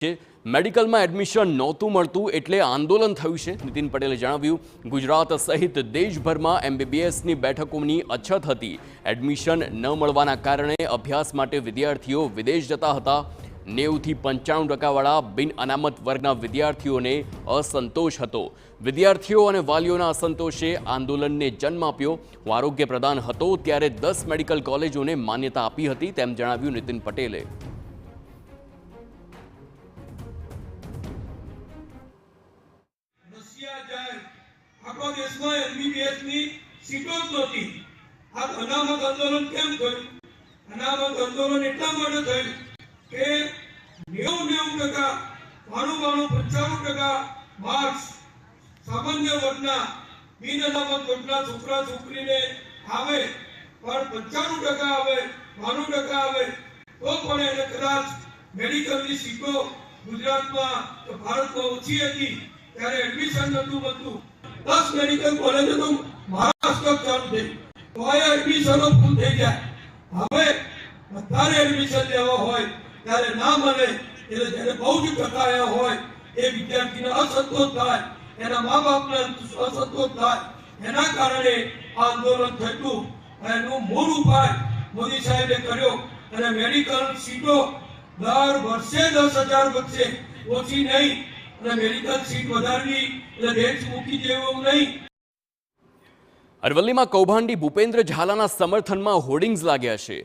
મેડિકલમાં admission નહોતું મળતું એટલે આંદોલન થયું છે। નીતિન પટેલે જણાવ્યું, ગુજરાત સહિત દેશભરમાં એમબીબીએસની બેઠકોની અછત હતી। એડમિશન ન મળવાના કારણે અભ્યાસ માટે વિદ્યાર્થીઓ વિદેશ જતા હતા। 90થી 95% વાળા બિન અનામત વર્ગના વિદ્યાર્થીઓને અસંતોષ હતો। વિદ્યાર્થીઓ અને વાલીઓના અસંતોષે આંદોલનને જન્મ આપ્યો। હું આરોગ્ય પ્રધાન હતો ત્યારે 10 મેડિકલ કોલેજોને માન્યતા આપી હતી તેમ જણાવ્યું નીતિન પટેલે। આખો દેશમાં એમબીબીએસ ની સીટો જ નહોતી। આ અનામત આંદોલન કેમ થયું? અનામત આંદોલન એટલા માટે થયું કે 90% 95% માર્ક્સ સામાન્ય વર્ગના બિન અનામત વર્ગના છોકરા છોકરીને આવે, પણ 95% આવે, 92% આવે તો પણ એને કદાચ મેડિકલની સીટો ગુજરાતમાં કે ભારતમાં ઓછી હતી ત્યારે એડમિશન નહોતું મળતું। 10 મેડિકલ કોલેજો તો મહારાષ્ટ્ર ચાલુ થઈ તો એડમિશનો ફૂલ થઈ જાય। હવે બધાને એડમિશન લેવા હોય ત્યારે ના મળે એટલે જેને બહુ જ ટકાયા હોય એ વિદ્યાર્થીને અસંતોષ થાય, એના મા બાપને અસંતોષ થાય, એના કારણે આ આંદોલન થયું। એનું મૂળ ઉપાય મોદી સાહેબે કર્યો અને મેડિકલ સીટો દર વર્ષે 10,000 વધશે, ઓછી નહીં। અને મેડિકલ સીટ વધારવી એટલે બેન્ચ મૂકી દેવું નહીં। અરવલ્લીમાં કૌભાંડી ભૂપેન્દ્ર ઝાલાના સમર્થનમાં હોર્ડિંગ્સ લાગ્યા છે।